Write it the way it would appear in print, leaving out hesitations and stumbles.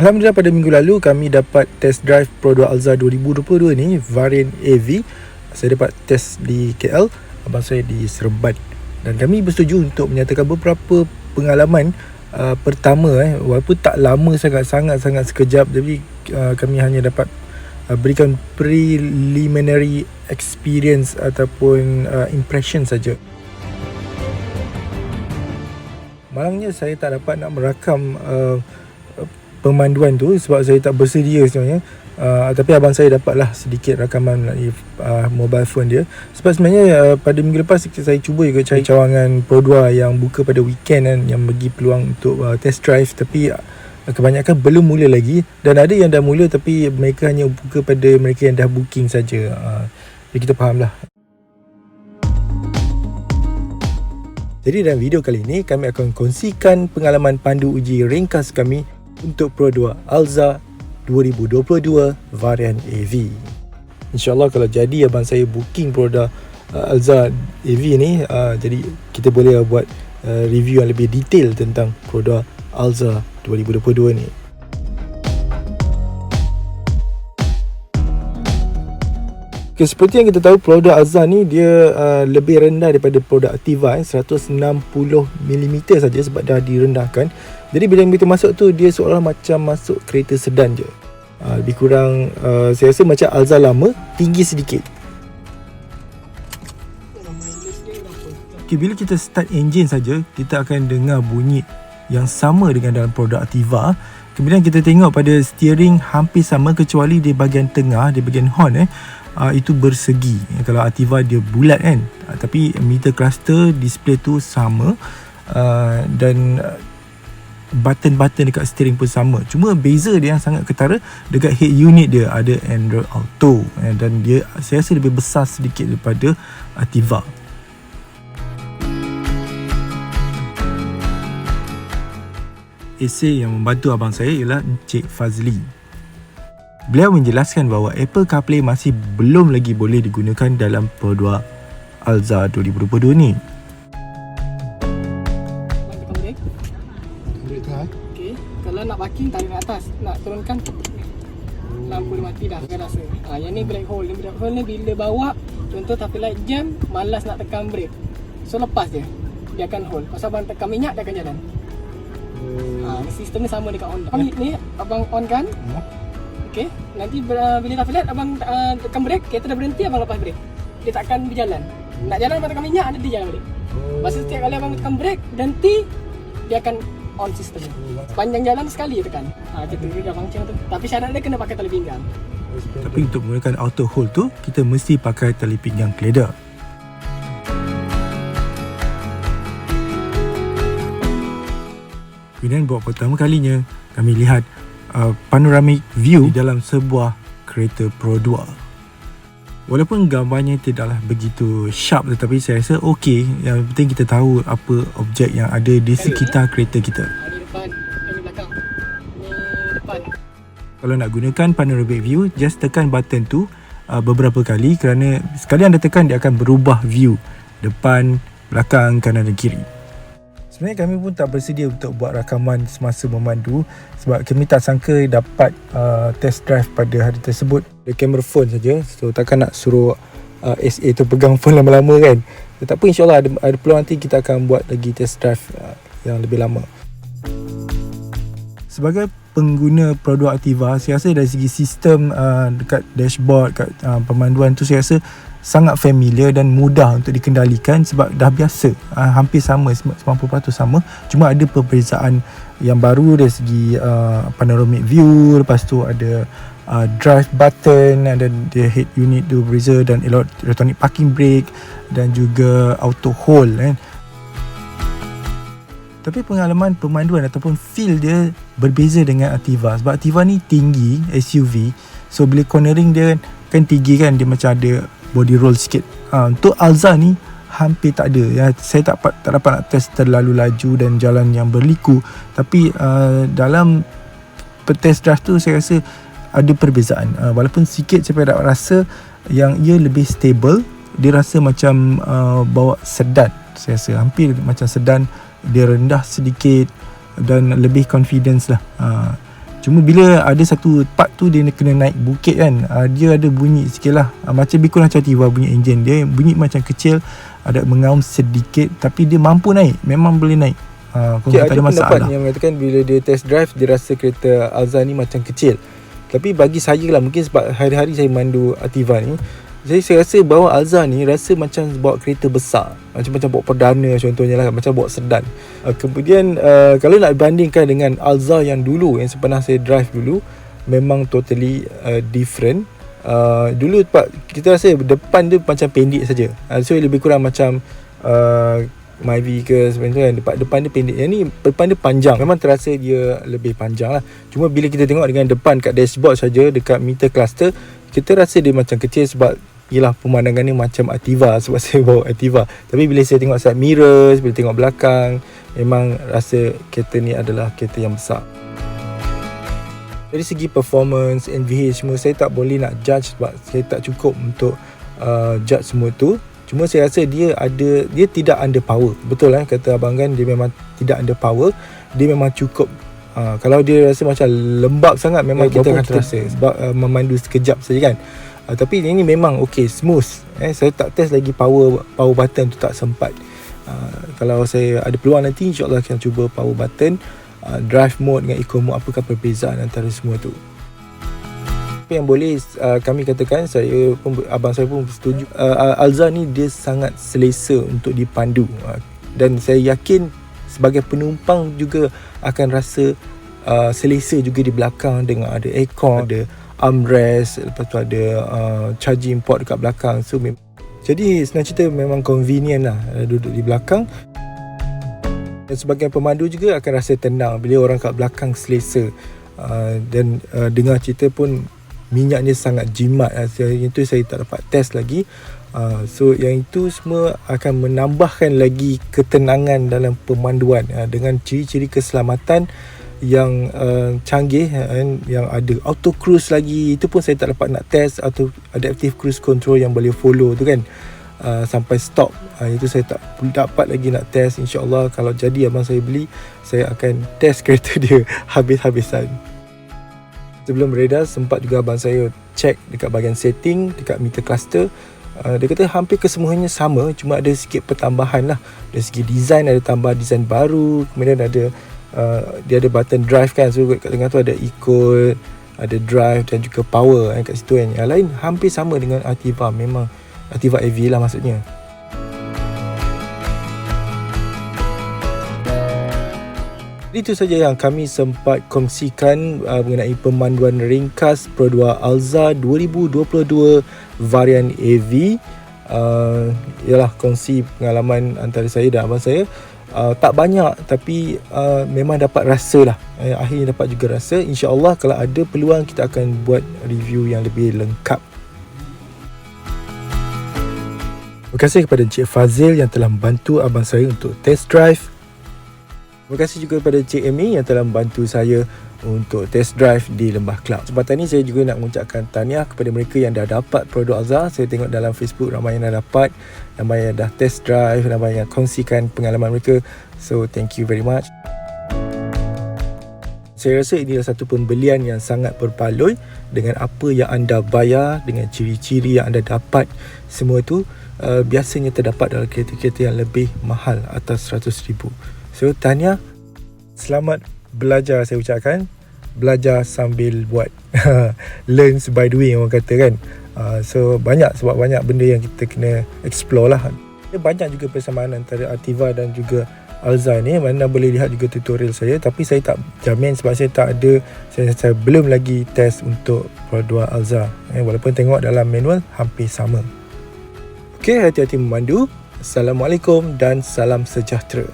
Alhamdulillah pada minggu lalu kami dapat test drive Pro2 Alza 2022 ni, varian AV. Saya dapat test di KL, abang saya di Seremban. Dan kami bersetuju untuk menyatakan beberapa pengalaman pertama walaupun tak lama sangat sekejap, tapi kami hanya dapat berikan preliminary experience ataupun impression saja. Malangnya saya tak dapat nak merakam pemanduan tu sebab saya tak bersedia sebenarnya. Tapi abang saya dapatlah sedikit rakaman melalui mobile phone dia. Sebab sebenarnya pada minggu lepas saya cuba juga cari cawangan Pro2 yang buka pada weekend kan, yang bagi peluang untuk test drive, tapi kebanyakan belum mula lagi. Dan ada yang dah mula tapi mereka hanya buka pada mereka yang dah booking saja. Jadi kita fahamlah. Jadi dalam video kali ini kami akan kongsikan pengalaman pandu uji ringkas kami untuk Pro2 Alza 2022 varian AV. InsyaAllah kalau jadi abang saya booking Pro2 Alza AV ni, jadi kita boleh buat review yang lebih detail tentang Pro2 Alza 2022 ni. Okay, seperti yang kita tahu, Pro2 Alza ni dia lebih rendah daripada Pro2 Ativa 160mm saja sebab dah direndahkan. Jadi bila kita masuk tu, dia seolah macam masuk kereta sedan je. Lebih kurang saya rasa macam Alza lama, tinggi sedikit. Okay, bila kita start engine saja, kita akan dengar bunyi yang sama dengan dalam Pro2 Ativa. Kemudian kita tengok pada steering hampir sama kecuali di bahagian tengah, di bahagian horn itu bersegi. Kalau Ativa dia bulat kan, tapi meter cluster display tu sama, dan button-button dekat steering pun sama. Cuma beza dia yang sangat ketara dekat head unit dia, ada Android Auto, dan dia saya rasa lebih besar sedikit daripada Ativa. Esei yang membantu abang saya ialah Encik Fazli. Beliau menjelaskan bahawa Apple CarPlay masih belum lagi boleh digunakan dalam Pro2 Alza 2022 ni. Okay. Kalau nak parking, tarik ke atas. Nak turunkan, lampu dia mati dah, saya rasa. Yang ni brake hold. Brake hold ni bila bawa, contoh traffic light jam, malas nak tekan brake, so lepas dia akan hold. Pasal abang tekan minyak, dia akan jalan. Sistem ni sama dekat Honda. Ni abang on kan, okay, nanti bila traffic light abang tekan brake, kereta dah berhenti, abang lepas brake, dia takkan berjalan. Nak jalan abang tekan minyak, dia jalan balik. Pasal setiap kali abang tekan brake, berhenti, dia akan on sistem. Sepanjang jalan sekali tekan. Kita dah function tu. Tapi syarat dia kena pakai tali pinggang. Tapi untuk menggunakan auto hold tu, kita mesti pakai tali pinggang keledar. Kemudian buat pertama kalinya kami lihat panoramic view di dalam sebuah kereta Pro2. Walaupun gambarnya tidaklah begitu sharp, tetapi saya rasa okey. Yang penting kita tahu apa objek yang ada di sekitar kereta kita. Ini depan, ini belakang, ini depan. Kalau nak gunakan panoramic view, just tekan button tu beberapa kali, kerana sekali anda tekan dia akan berubah view depan, belakang, kanan dan kiri. Sebenarnya kami pun tak bersedia untuk buat rakaman semasa memandu sebab kami tak sangka dapat test drive pada hari tersebut. Ada kamera phone saja, so takkan nak suruh SA tu pegang phone lama-lama kan. Tetapi insyaAllah ada peluang nanti kita akan buat lagi test drive yang lebih lama. Sebagai pengguna Pro2 Ativa, saya rasa dari segi sistem dekat dashboard, kat pemanduan tu, saya rasa sangat familiar dan mudah untuk dikendalikan sebab dah biasa. Hampir sama, 90% sama. Cuma ada perbezaan yang baru dari segi panoramic view, lepas tu ada drive button, dan dia head unit tu berbeza, dan electronic parking brake, dan juga auto hold kan. Tapi pengalaman pemanduan ataupun feel dia berbeza dengan Ativa sebab Ativa ni tinggi, SUV, so bila cornering dia kan tinggi kan, dia macam ada body roll sikit. Untuk Alza ni hampir tak ada ya. Saya tak dapat nak test terlalu laju dan jalan yang berliku, tapi dalam test drive tu saya rasa ada perbezaan. Walaupun sikit saya dapat rasa yang ia lebih stable. Dia rasa macam bawa sedan. Saya rasa hampir macam sedan. Dia rendah sedikit dan lebih confidence lah. Cuma bila ada satu part tu dia kena naik bukit kan, dia ada bunyi sikit lah, macam lebih kurang macam Ativa bunyi enjin dia, bunyi macam kecil, ada mengaum sedikit, tapi dia mampu naik, memang boleh naik. Okay, ada pendapat yang mengatakan bila dia test drive dia rasa kereta Alza ni macam kecil. Tapi bagi saya lah, mungkin sebab hari-hari saya mandu Ativa ni, saya rasa bawa Alza ni rasa macam bawa kereta besar, macam bawa perdana contohnya lah, macam bawa sedan. Kemudian kalau nak bandingkan dengan Alza yang dulu, yang pernah saya drive dulu, memang totally different. Dulu kita rasa depan dia macam pendek saja, so lebih kurang macam Myvi ke sebenarnya kan, depan dia pendek. Yang ni depan dia panjang, memang terasa dia lebih panjang lah. Cuma bila kita tengok dengan depan kat dashboard saja, dekat meter cluster, kita rasa dia macam kecil sebab yelah pemandangan ni macam Ativa, sebab saya bawa Ativa. Tapi bila saya tengok side mirrors, bila tengok belakang, memang rasa kereta ni adalah kereta yang besar. Dari segi performance, NVH semua, saya tak boleh nak judge sebab saya tak cukup untuk judge semua tu. Cuma saya rasa dia tidak under power. Betul lah kata abang kan, dia memang tidak under power. Dia memang cukup. Kalau dia rasa macam lembab sangat, memang kita akan terasa sebab memandu sekejap saja kan. Tapi ini memang okey, smooth. Saya tak test lagi power button tu, tak sempat. Kalau saya ada peluang nanti, insyaAllah akan cuba power button, drive mode dengan eco mode, apakah perbezaan antara semua tu. Apa yang boleh kami katakan, abang saya pun setuju, Alza ni dia sangat selesa untuk dipandu, dan saya yakin sebagai penumpang juga akan rasa selesa juga di belakang, dengan ada aircon, ada armrest, lepas tu ada charging port dekat belakang. So jadi senang cerita memang convenient lah duduk di belakang. Dan sebagai pemandu juga akan rasa tenang bila orang kat belakang selesa, dan dengar cerita pun minyaknya sangat jimat. Yang itu saya tak dapat test lagi. So yang itu semua akan menambahkan lagi ketenangan dalam pemanduan, dengan ciri-ciri keselamatan yang canggih, yang ada auto cruise lagi. Itu pun saya tak dapat nak test, atau adaptive cruise control yang boleh follow tu kan, sampai stop. Itu saya tak dapat lagi nak test. InsyaAllah kalau jadi abang saya beli, saya akan test kereta dia habis-habisan. Sebelum beredar, sempat juga abang saya check dekat bahagian setting, dekat meter cluster. Dia kata hampir kesemuanya sama, cuma ada sikit pertambahan lah. Dari segi design, ada tambah design baru. Kemudian ada dia ada button drive kan, so kat tengah tu ada eco, ada drive dan juga power kat situ kan. Yang lain hampir sama dengan Ativa, memang Ativa AV lah maksudnya. Itu saja yang kami sempat kongsikan mengenai pemanduan ringkas Pro 2 Alza 2022 varian AV. Ialah kongsi pengalaman antara saya dan abang saya. Tak banyak, tapi memang dapat rasa lah. Akhirnya dapat juga rasa. InsyaAllah kalau ada peluang, kita akan buat review yang lebih lengkap. Terima kasih kepada Encik Fazil yang telah membantu abang saya untuk test drive. Terima kasih juga kepada Cik Amy yang telah membantu saya untuk test drive di Lembah Kelab. Kesempatan ini saya juga nak mengucapkan tahniah kepada mereka yang dah dapat produk Alza. Saya tengok dalam Facebook ramai yang dah dapat, ramai yang dah test drive, ramai yang kongsikan pengalaman mereka. So thank you very much. Saya rasa ini adalah satu pembelian yang sangat berbaloi dengan apa yang anda bayar, dengan ciri-ciri yang anda dapat. Semua tu biasanya terdapat dalam kereta-kereta yang lebih mahal, atas RM100,000. So tahniah, selamat belajar saya ucapkan. Belajar sambil buat. Learn by doing orang kata kan. So sebab banyak benda yang kita kena explore lah. Banyak juga persamaan antara Ativa dan juga Alza ni. Mana boleh lihat juga tutorial saya, tapi saya tak jamin sebab saya tak ada, saya belum lagi test untuk Pro 2 Alza. Walaupun tengok dalam manual hampir sama. Okey, hati-hati memandu. Assalamualaikum dan salam sejahtera.